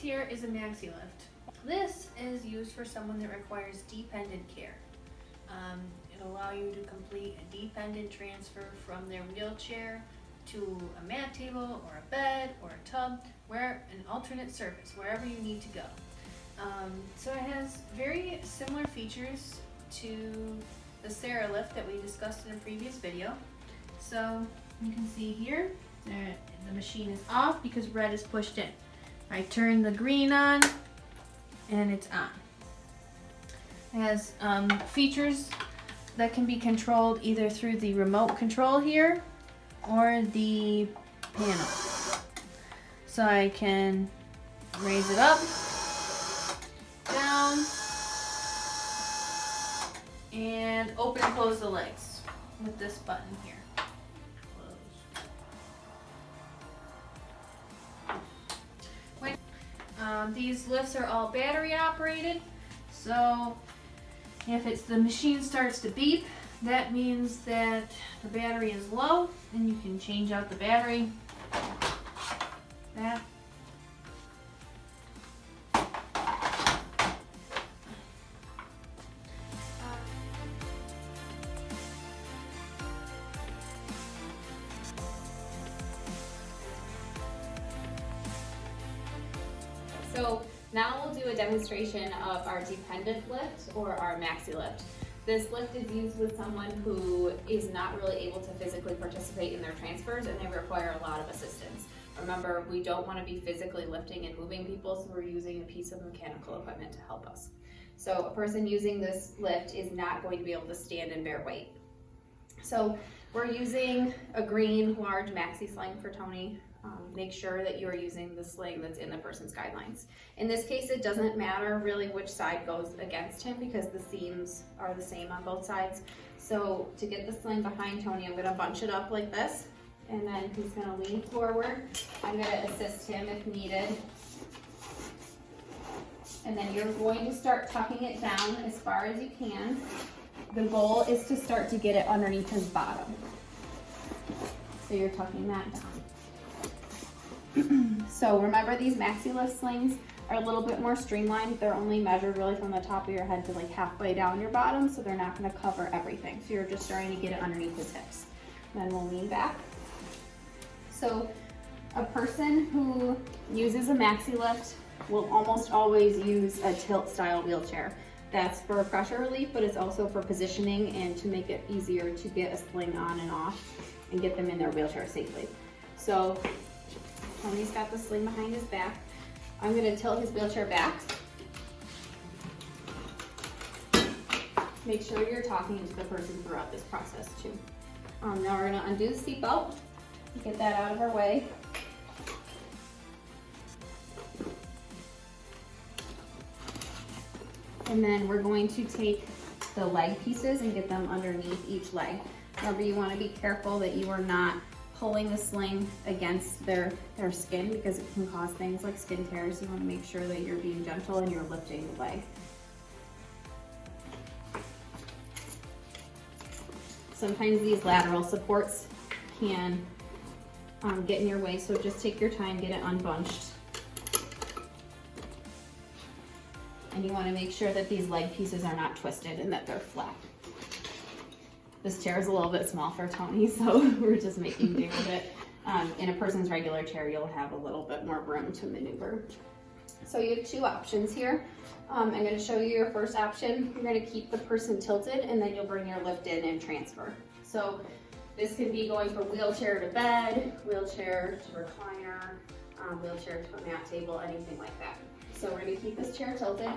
here is a Maxi Lift. This is used for someone that requires dependent care. It'll allow you to complete a dependent transfer from their wheelchair to a mat table or a bed or a tub, where an alternate surface, wherever you need to go. So it has very similar features to the Sarah Lift that we discussed in a previous video. So you can see here that the machine is off because red is pushed in. I turn the green on and it's on. It has features that can be controlled either through the remote control here or the panel. So I can raise it up, down, and open and close the legs with this button here. These lifts are all battery operated, so if the machine starts to beep, that means that the battery is low, and you can change out the battery. That. So now we'll do a demonstration of our dependent lift or our Maxi Lift. This lift is used with someone who is not really able to physically participate in their transfers and they require a lot of assistance. Remember, we don't want to be physically lifting and moving people, so we're using a piece of mechanical equipment to help us. So a person using this lift is not going to be able to stand and bear weight. So we're using a green large maxi sling for Tony. Make sure that you are using the sling that's in the person's guidelines. In this case, it doesn't matter really which side goes against him because the seams are the same on both sides. So to get the sling behind Tony, I'm going to bunch it up like this, and then he's going to lean forward. I'm going to assist him if needed. And then you're going to start tucking it down as far as you can. The goal is to start to get it underneath his bottom. So you're tucking that down. So remember, these Maxi Lift slings are a little bit more streamlined. They're only measured really from the top of your head to like halfway down your bottom, so they're not going to cover everything. So you're just starting to get it underneath his hips. Then we'll lean back. So a person who uses a Maxi Lift will almost always use a tilt style wheelchair. That's for pressure relief, but it's also for positioning and to make it easier to get a sling on and off and get them in their wheelchair safely. So Tony's got the sling behind his back. I'm going to tilt his wheelchair back. Make sure you're talking to the person throughout this process too. Now we're going to undo the seatbelt, get that out of our way. And then we're going to take the leg pieces and get them underneath each leg. Remember, you want to be careful that you are not pulling the sling against their skin because it can cause things like skin tears. You want to make sure that you're being gentle and you're lifting the leg. Sometimes these lateral supports can get in your way, so just take your time, get it unbunched. And you want to make sure that these leg pieces are not twisted and that they're flat. This chair is a little bit small for Tony, so we're just making do with it. In a person's regular chair, you'll have a little bit more room to maneuver. So you have two options here. I'm going to show you your first option. You're going to keep the person tilted, and then you'll bring your lift in and transfer. So this can be going from wheelchair to bed, wheelchair to recliner, wheelchair to a mat table, anything like that. So we're going to keep this chair tilted.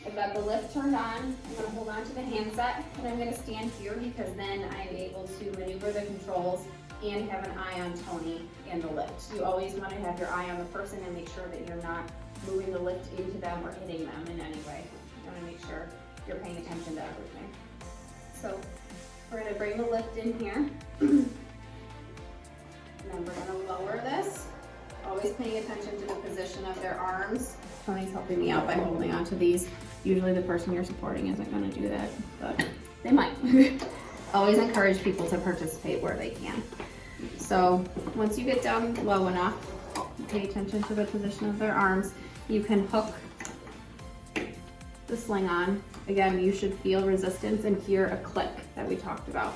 I've got the lift turned on. I'm going to hold on to the handset, and I'm going to stand here because then I'm able to maneuver the controls and have an eye on Tony and the lift. You always want to have your eye on the person and make sure that you're not moving the lift into them or hitting them in any way. You want to make sure you're paying attention to everything. So we're going to bring the lift in here, and then we're going to lower this. Always paying attention to the position of their arms. Tony's helping me out by holding on to these. Usually the person you're supporting isn't going to do that, but they might. Always encourage people to participate where they can. So once you get down low enough, Pay attention to the position of their arms. You can hook the sling on. Again, you should feel resistance and hear a click that we talked about.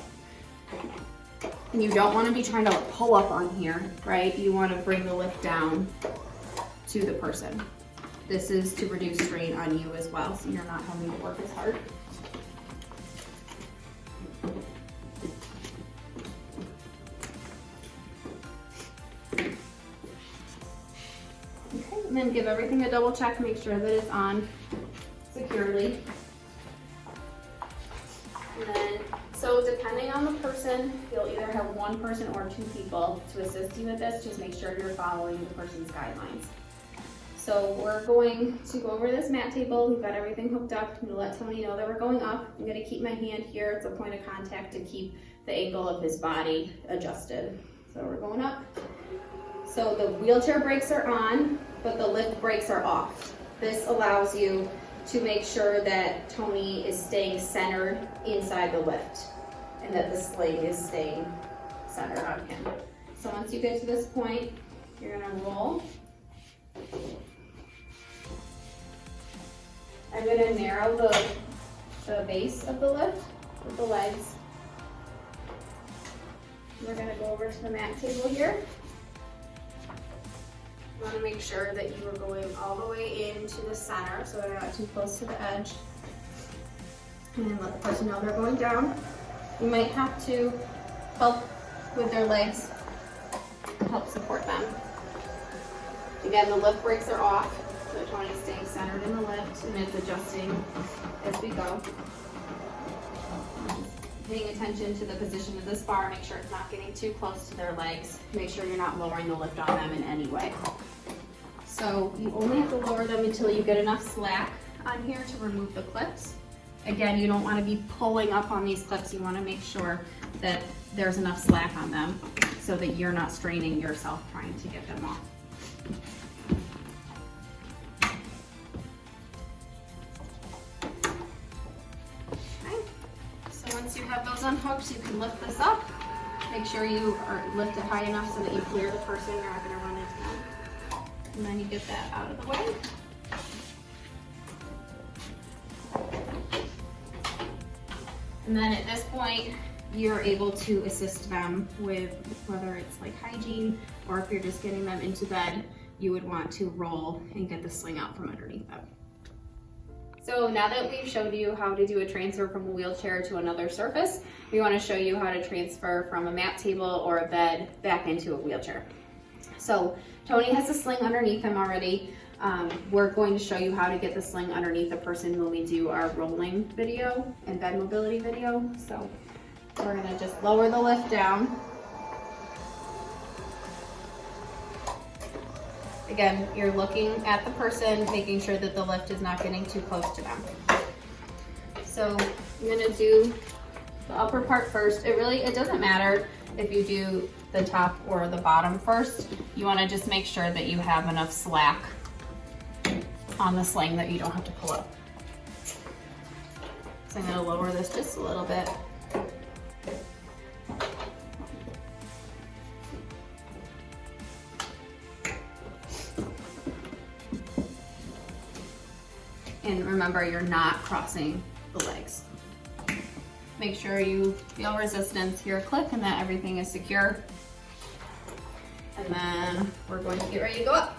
And you don't want to be trying to pull up on here, right? You want to bring the lift down to the person. This is to reduce strain on you as well, so you're not having to work as hard. Okay, and then give everything a double check, make sure that it's on securely. And then, so depending on the person, you'll either have one person or two people to assist you with this. Just make sure you're following the person's guidelines. So we're going to go over this mat table. We've got everything hooked up. I'm gonna let Tony know that we're going up. I'm gonna keep my hand here. It's a point of contact to keep the angle of his body adjusted. So we're going up. So the wheelchair brakes are on, but the lift brakes are off. This allows you to make sure that Tony is staying centered inside the lift and that the sling is staying centered on him. So once you get to this point, you're gonna roll. I'm gonna narrow the base of the lift with the legs. We're gonna go over to the mat table here. You want to make sure that you are going all the way into the center so they're not too close to the edge. And then let the person know they're going down. You might have to help with their legs, help support them. Again, the lift brakes are off, so Tony's staying centered in the lift and it's adjusting as we go. Paying attention to the position of this bar, make sure it's not getting too close to their legs. Make sure you're not lowering the lift on them in any way. So you only have to lower them until you get enough slack on here to remove the clips. Again, you don't want to be pulling up on these clips. You want to make sure that there's enough slack on them so that you're not straining yourself trying to get them off. Once you have those unhooked, you can lift this up. Make sure you are lifted high enough so that you clear the person. You're not going to run into them. And then you get that out of the way. And then at this point, you're able to assist them with whether it's like hygiene or if you're just getting them into bed, you would want to roll and get the sling out from underneath them. So now that we've showed you how to do a transfer from a wheelchair to another surface, we want to show you how to transfer from a mat table or a bed back into a wheelchair. So Tony has a sling underneath him already. We're going to show you how to get the sling underneath the person when we do our rolling video and bed mobility video. So we're going to just lower the lift down. Again, you're looking at the person, making sure that the lift is not getting too close to them. So I'm gonna do the upper part first. It doesn't matter if you do the top or the bottom first. You wanna just make sure that you have enough slack on the sling that you don't have to pull up. So I'm gonna lower this just a little bit. And remember, you're not crossing the legs. Make sure you feel resistance, hear a click, and that everything is secure. And then we're going to get ready to go up.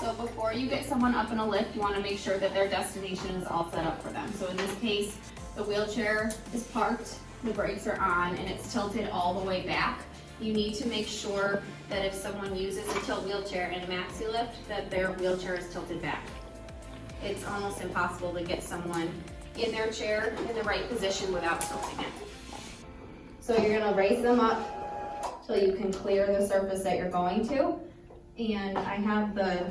So before you get someone up in a lift, you want to make sure that their destination is all set up for them. So in this case, the wheelchair is parked, the brakes are on, and it's tilted all the way back. You need to make sure that if someone uses a tilt wheelchair in a Maxi Lift, that their wheelchair is tilted back. It's almost impossible to get someone in their chair in the right position without tilting it. So you're going to raise them up till you can clear the surface that you're going to. And I have the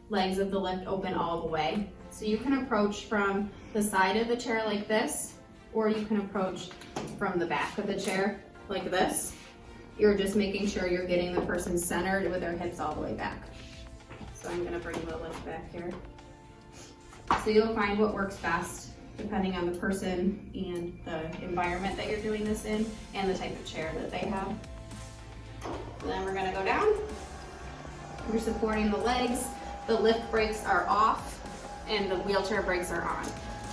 legs of the lift open all the way. So you can approach from the side of the chair like this, or you can approach from the back of the chair like this. You're just making sure you're getting the person centered with their hips all the way back. So I'm gonna bring the lift back here. So you'll find what works best depending on the person and the environment that you're doing this in and the type of chair that they have. So then we're gonna go down. You're supporting the legs. The lift brakes are off and the wheelchair brakes are on.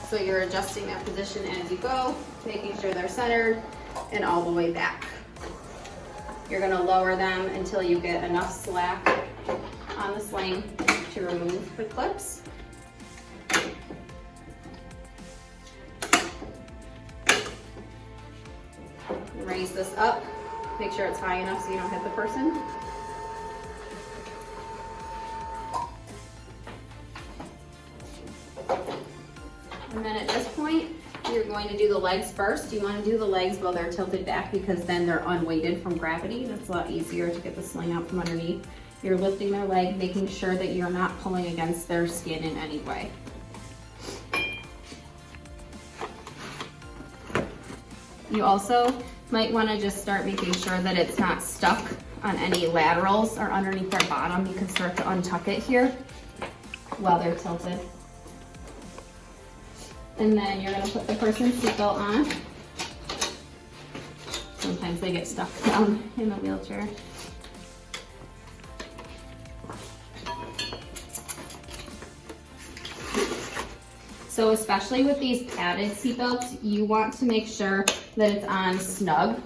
So you're adjusting that position as you go, making sure they're centered and all the way back. You're gonna lower them until you get enough slack on the sling to remove the clips. Raise this up, make sure it's high enough so you don't hit the person. And then at this point, you're going to do the legs first. You want to do the legs while they're tilted back because then they're unweighted from gravity. That's a lot easier to get the sling out from underneath. You're lifting their leg, making sure that you're not pulling against their skin in any way. You also might want to just start making sure that it's not stuck on any laterals or underneath their bottom. You can start to untuck it here while they're tilted. And then you're going to put the person's seatbelt on. Sometimes they get stuck down in the wheelchair. So especially with these padded seatbelts, you want to make sure that it's on snug.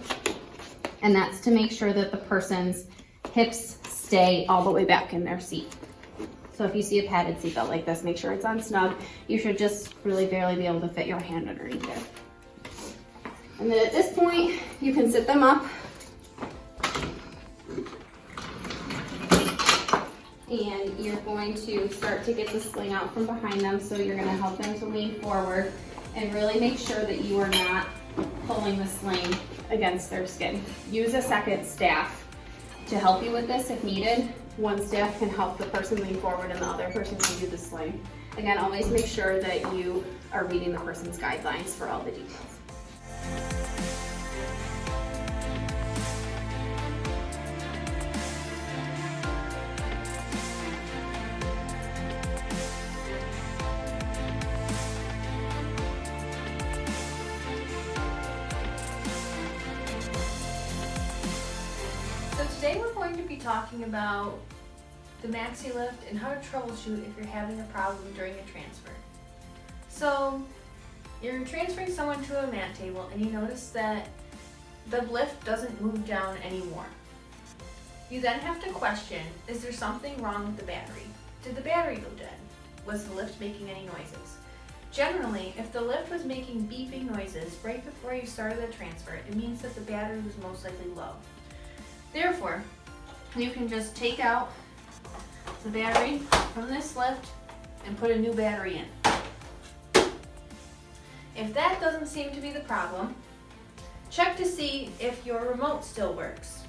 And that's to make sure that the person's hips stay all the way back in their seat. So if you see a padded seatbelt like this, make sure it's on snug. You should just really barely be able to fit your hand underneath there. And then at this point, you can sit them up. And you're going to start to get the sling out from behind them. So you're going to help them to lean forward and really make sure that you are not pulling the sling against their skin. Use a second staff to help you with this if needed. One staff can help the person lean forward and the other person can do the sling. Again, always make sure that you are reading the person's guidelines for all the details. So today we're going to be talking about the Maxi Lift and how to troubleshoot if you're having a problem during a transfer. So you're transferring someone to a mat table and you notice that the lift doesn't move down anymore. You then have to question, is there something wrong with the battery? Did the battery go dead? Was the lift making any noises? Generally, if the lift was making beeping noises right before you started the transfer, it means that the battery was most likely low. Therefore, you can just take out the battery from this lift and put a new battery in. If that doesn't seem to be the problem, check to see if your remote still works.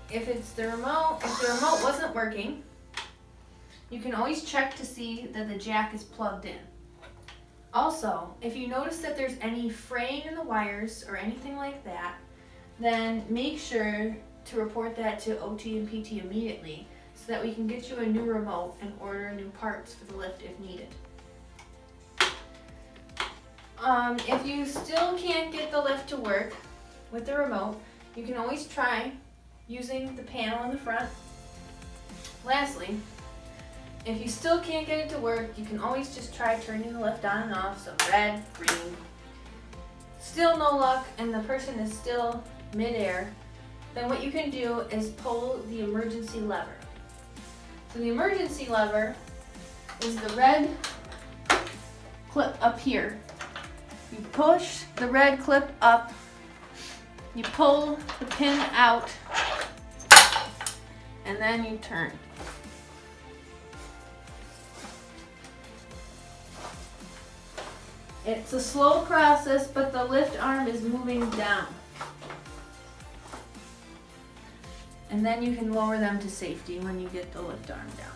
If the remote wasn't working, you can always check to see that the jack is plugged in. Also, if you notice that there's any fraying in the wires or anything like that, then make sure to report that to OT and PT immediately so that we can get you a new remote and order new parts for the lift if needed. If you still can't get the lift to work with the remote, you can always try using the panel in the front. Lastly, if you still can't get it to work, you can always just try turning the lift on and off, so red, green. Still no luck and the person is still midair, then what you can do is pull the emergency lever. So the emergency lever is the red clip up here. You push the red clip up, you pull the pin out, and then you turn. It's a slow process, but the lift arm is moving down. And then you can lower them to safety when you get the lift arm down.